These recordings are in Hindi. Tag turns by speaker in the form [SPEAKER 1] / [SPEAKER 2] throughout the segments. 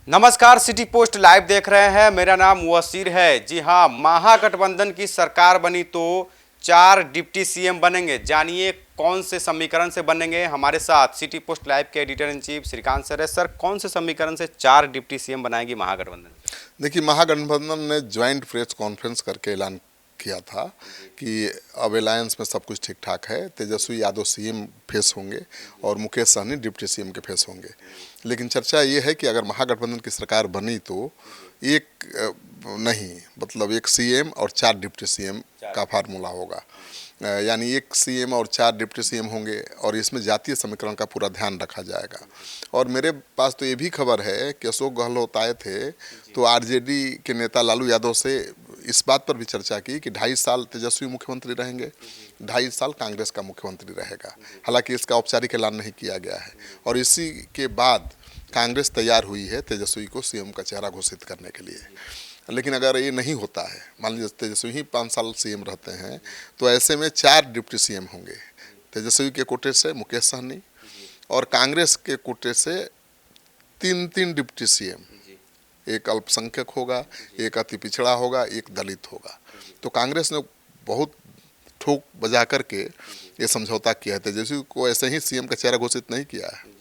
[SPEAKER 1] नमस्कार, सिटी पोस्ट लाइव देख रहे हैं। मेरा नाम वसीर है। जी हाँ, महागठबंधन की सरकार बनी तो 4 डिप्टी सीएम बनेंगे। जानिए कौन से समीकरण से बनेंगे। हमारे साथ सिटी पोस्ट लाइव के editor in chief Shrikant sir है। सर, कौन से समीकरण से 4 डिप्टी सीएम बनाएगी महागठबंधन?
[SPEAKER 2] देखिए, महागठबंधन ने ज्वाइंट प्रेस कॉन्फ्रेंस करके ऐलान किया था कि अब अलायंस में सब कुछ ठीक ठाक है। तेजस्वी यादव सीएम फेस होंगे और मुकेश सहनी डिप्टी सीएम के फेस होंगे। लेकिन चर्चा ये है कि अगर महागठबंधन की सरकार बनी तो नहीं, मतलब एक सीएम और 4 डिप्टी सीएम का फार्मूला होगा। यानी एक सीएम और 4 डिप्टी सीएम होंगे और इसमें जातीय समीकरण का पूरा ध्यान रखा जाएगा। और मेरे पास तो ये भी खबर है कि अशोक गहलोत आए थे तो आरजेडी के नेता लालू यादव से इस बात पर भी चर्चा की कि 2.5 साल तेजस्वी मुख्यमंत्री रहेंगे, 2.5 साल कांग्रेस का मुख्यमंत्री रहेगा। हालांकि इसका औपचारिक ऐलान नहीं किया गया है और इसी के बाद कांग्रेस तैयार हुई है तेजस्वी को सीएम का चेहरा घोषित करने के लिए। लेकिन अगर ये नहीं होता है, मान लीजिए तेजस्वी ही 5 साल सीएम रहते हैं, तो ऐसे में 4 डिप्टी सीएम होंगे। तेजस्वी के कोटे से मुकेश सहनी और कांग्रेस के कोटे से 3 डिप्टी सीएम। एक अल्पसंख्यक होगा, एक अति पिछड़ा होगा, एक दलित होगा। तो कांग्रेस ने बहुत ठोक बजा करके ये समझौता किया है। तेजस्वी को ऐसे ही सीएम का चेहरा घोषित नहीं किया है।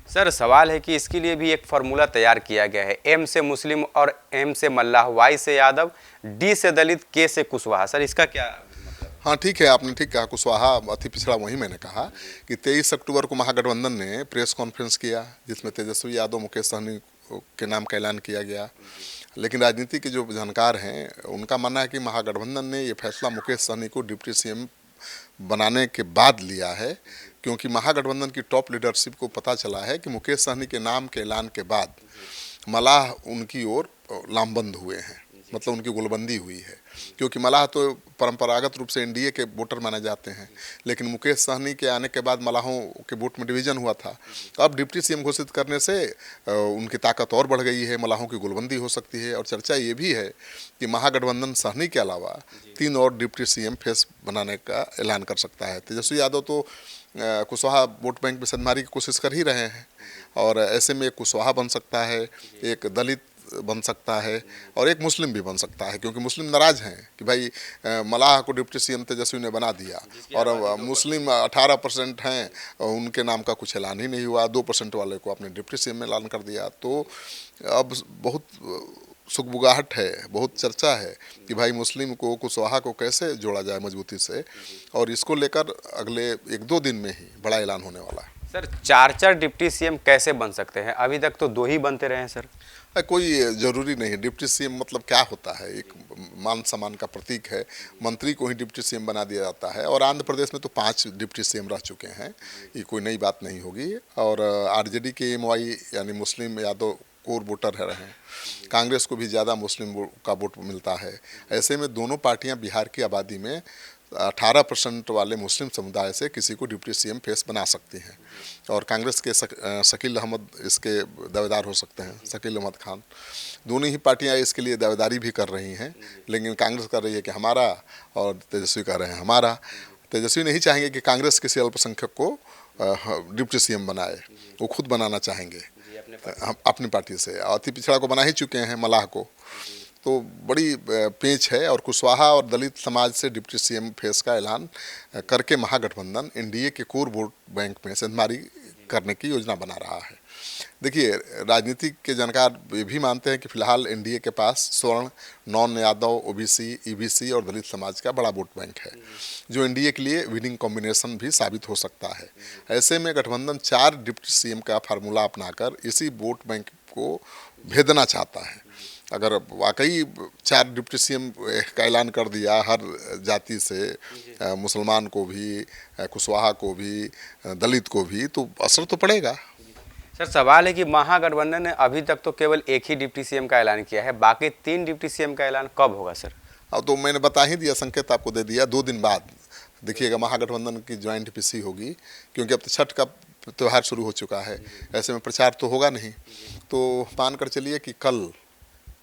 [SPEAKER 1] सर, सवाल है कि इसके लिए भी एक फार्मूला तैयार किया गया है। एम से मुस्लिम और एम से मल्लाह, वाई से यादव, डी से दलित, के से कुशवाहा। सर, इसका क्या मतलब?
[SPEAKER 2] हाँ, ठीक है, आपने ठीक कहा। कुशवाहा अति पिछड़ा, वही मैंने कहा कि 23 अक्टूबर को महागठबंधन ने प्रेस कॉन्फ्रेंस किया जिसमें तेजस्वी यादव, मुकेश सहनी के नाम का ऐलान किया गया। लेकिन राजनीति के जो जानकार हैं उनका मानना है कि महागठबंधन ने ये फैसला मुकेश सहनी को डिप्टी सीएम बनाने के बाद लिया है, क्योंकि महागठबंधन की टॉप लीडरशिप को पता चला है कि मुकेश सहनी के नाम के ऐलान के बाद मलाह उनकी ओर लामबंद हुए हैं, मतलब उनकी गोलबंदी हुई है। क्योंकि मलाह तो परंपरागत रूप से एनडीए के वोटर माने जाते हैं, लेकिन मुकेश सहनी के आने के बाद मलाहों के वोट में डिवीजन हुआ था। अब डिप्टी सीएम घोषित करने से उनकी ताकत और बढ़ गई है, मलाहों की गोलबंदी हो सकती है। और चर्चा ये भी है कि महागठबंधन सहनी के अलावा 3 और डिप्टी सीएम फेस बनाने का ऐलान कर सकता है। तेजस्वी यादव तो कुशवाहा वोट बैंक में सदमारी की कोशिश कर ही रहे हैं और ऐसे में एक कुशवाहा बन सकता है, एक दलित बन सकता है और एक मुस्लिम भी बन सकता है, क्योंकि मुस्लिम नाराज हैं कि भाई मलाह को डिप्टी सीएम तेजस्वी ने बना दिया और मुस्लिम 18% हैं, उनके नाम का कुछ ऐलान ही नहीं हुआ। 2% वाले को आपने डिप्टी सीएम में ऐलान कर दिया। तो अब बहुत सुगबुगाहट है, बहुत चर्चा है कि भाई मुस्लिम को, कुशवाहा को कैसे जोड़ा जाए मजबूती से, और इसको लेकर अगले 1-2 दिन में ही बड़ा ऐलान होने वाला है।
[SPEAKER 1] सर, 4 डिप्टी सीएम कैसे बन सकते हैं? अभी तक तो 2 ही बनते रहे हैं। सर,
[SPEAKER 2] कोई जरूरी नहीं है। डिप्टी सीएम मतलब क्या होता है? एक मान सम्मान का प्रतीक है। मंत्री को ही डिप्टी सीएम बना दिया जाता है और आंध्र प्रदेश में तो 5 डिप्टी सीएम रह चुके हैं, ये कोई नई बात नहीं होगी। और आरजेडी के एमवाई यानी मुस्लिम यादव कोर वोटर है रहे हैं, कांग्रेस को भी ज़्यादा मुस्लिम का वोट मिलता है। ऐसे में दोनों पार्टियां बिहार की आबादी में 18% वाले मुस्लिम समुदाय से किसी को डिप्टी सीएम फेस बना सकती हैं। और कांग्रेस के शकील अहमद इसके दावेदार हो सकते हैं, शकील अहमद खान। दोनों ही पार्टियां इसके लिए दावेदारी भी कर रही हैं, लेकिन कांग्रेस कर रही है कि हमारा और तेजस्वी कह रहे हैं हमारा। तेजस्वी नहीं चाहेंगे कि कांग्रेस किसी अल्पसंख्यक को डिप्टी सीएम बनाए, वो खुद बनाना चाहेंगे अपनी पार्टी से। अति पिछड़ा को बना ही चुके हैं, मलाह को। तो बड़ी पेंच है और कुशवाहा और दलित समाज से डिप्टी सीएम फेस का ऐलान करके महागठबंधन एनडीए के कोर वोट बैंक में सेंधमारी करने की योजना बना रहा है। देखिए, राजनीति के जानकार ये भी मानते हैं कि फिलहाल एनडीए के पास स्वर्ण, नॉन यादव, ओबीसी, ईबीसी और दलित समाज का बड़ा वोट बैंक है, जो एनडीए के लिए विनिंग कॉम्बिनेशन भी साबित हो सकता है। ऐसे में गठबंधन 4 डिप्टी सीएम का फार्मूला अपनाकर इसी वोट बैंक को भेदना चाहता है। अगर वाकई 4 डिप्टी सीएम का ऐलान कर दिया हर जाति से, मुसलमान को भी, कुशवाहा को भी, दलित को भी, तो असर तो पड़ेगा।
[SPEAKER 1] सर, सवाल है कि महागठबंधन ने अभी तक तो केवल एक ही डिप्टी सीएम का ऐलान किया है, बाकी 3 डिप्टी सीएम का ऐलान कब होगा? सर,
[SPEAKER 2] अब तो मैंने बता ही दिया, संकेत आपको दे दिया। 2 दिन बाद देखिएगा महागठबंधन की ज्वाइंट पीसी होगी, क्योंकि अब तो छठ का त्यौहार शुरू हो चुका है। ऐसे में प्रचार तो होगा नहीं, तो मान कर चलिए कि कल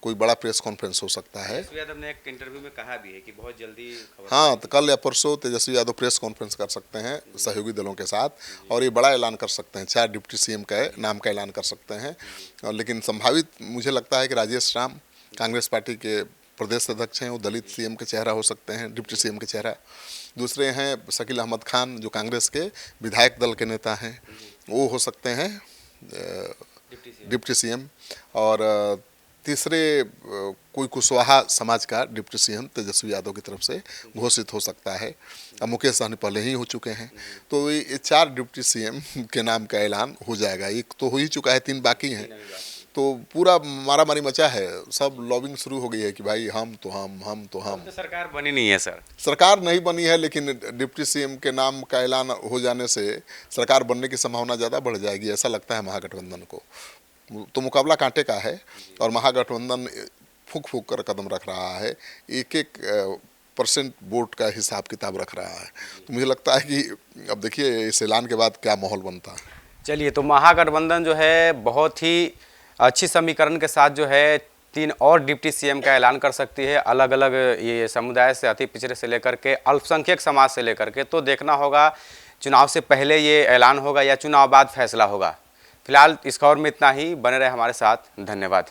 [SPEAKER 2] कोई बड़ा प्रेस कॉन्फ्रेंस हो सकता है।
[SPEAKER 1] तेजस्वी यादव ने एक इंटरव्यू में कहा भी है कि बहुत जल्दी खबर।
[SPEAKER 2] हाँ, तो कल या परसों तेजस्वी यादव प्रेस कॉन्फ्रेंस कर सकते हैं सहयोगी दलों के साथ और ये बड़ा ऐलान कर सकते हैं, 4 डिप्टी सीएम का नाम का ऐलान कर सकते हैं। और लेकिन संभावित मुझे लगता है कि राजेश राम कांग्रेस पार्टी के प्रदेश अध्यक्ष हैं, वो दलित सीएम के चेहरा हो सकते हैं, डिप्टी सीएम के चेहरा। दूसरे हैं शकील अहमद खान जो कांग्रेस के विधायक दल के नेता हैं, वो हो सकते हैं डिप्टी सीएम। और तीसरे कोई कुशवाहा समाज का डिप्टी सीएम तेजस्वी यादव की तरफ से घोषित हो सकता है। अब मुकेश सहनी पहले ही हो चुके हैं, तो ये 4 डिप्टी सीएम के नाम का ऐलान हो जाएगा। एक तो हो ही चुका है, 3 बाकी हैं। तो पूरा मारामारी मचा है, सब लॉबिंग शुरू हो गई है कि भाई हम तो हम।
[SPEAKER 1] तो सरकार बनी नहीं है सर।
[SPEAKER 2] सरकार नहीं बनी है, लेकिन डिप्टी सीएम के नाम का ऐलान हो जाने से सरकार बनने की संभावना ज़्यादा बढ़ जाएगी, ऐसा लगता है महागठबंधन को। तो मुकाबला कांटे का है और महागठबंधन फूंक फूंक कर कदम रख रहा है, एक % वोट का हिसाब किताब रख रहा है। तो मुझे लगता है कि अब देखिए इस ऐलान के बाद क्या माहौल बनता है।
[SPEAKER 1] चलिए, तो महागठबंधन जो है बहुत ही अच्छी समीकरण के साथ जो है 3 और डिप्टी सीएम का ऐलान कर सकती है, अलग अलग ये समुदाय से, अति पिछड़े से लेकर के अल्पसंख्यक समाज से लेकर के। तो देखना होगा चुनाव से पहले ये ऐलान होगा या चुनाव बाद फैसला होगा। फिलहाल इस खबर में इतना ही। बने रहे हमारे साथ। धन्यवाद।